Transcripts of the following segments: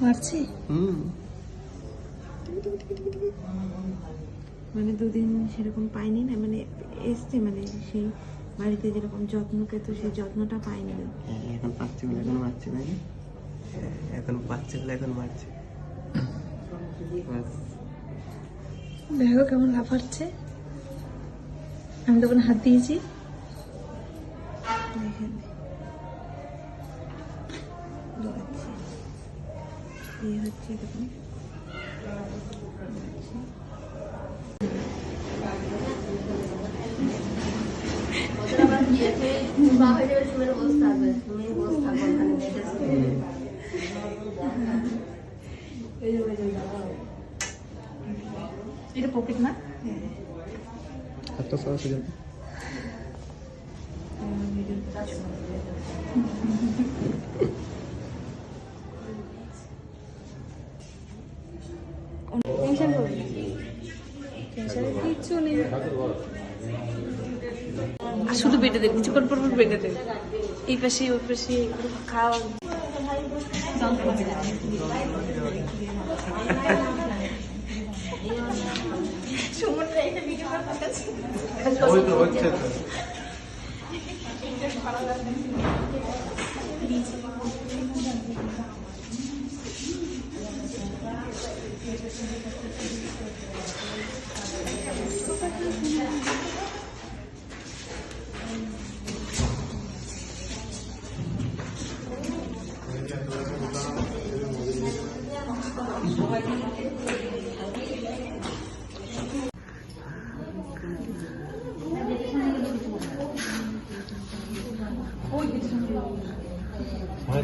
মারছে মানে দুদিন সেরকম পাইনি না, মানে এসছে মানে সেই বাড়িতে যেরকম যত্ন পেত সেই যত্নটা পাইনি। এখন পাচ্ছে বলে এখন মারছে, তাই না? এখন পাচ্ছে বলে এখন মারছে। দেখো কেমন লাফাচ্ছে, আমি তখন হাত দিয়েছি। এই হচ্ছে এরকম। এটা পকেট না? হাতটা সরাসরি যাবে। টেনশন করবি না, টেনশনের কিচ্ছু নেই। আর শুধু বেটে দেবে, কিছুক্ষণ পর বেটে দেবে, এই পাশে ওই পাশে খাওয়া।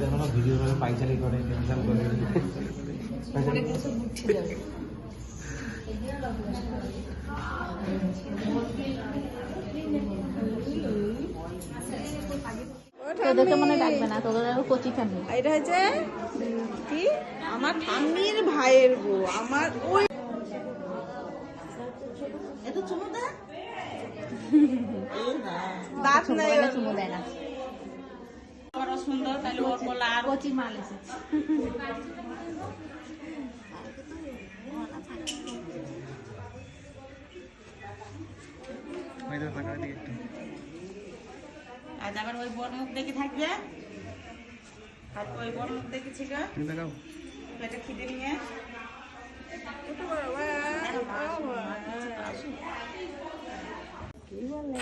দেখো না ভিডিও করে পাইচারি করে টেনশন করে তোদেরকে মনে ডাকবে না, তোদের কচি ঠাম্মি। এটা হচ্ছে কি আমার ঠাম্মির ভাইয়ের বউ, আমার ওই দাঁত নেই, চুমু দেয় না। বড় সুন্দর, তাহলে ওর বলা আর কচি মাল এসেছে। আজ আবার ওই বড় মুখ দেখে থাকবে, আর ওই বড় মুখ দেখেছিল পেটে খিদে নিয়ে। কি বলে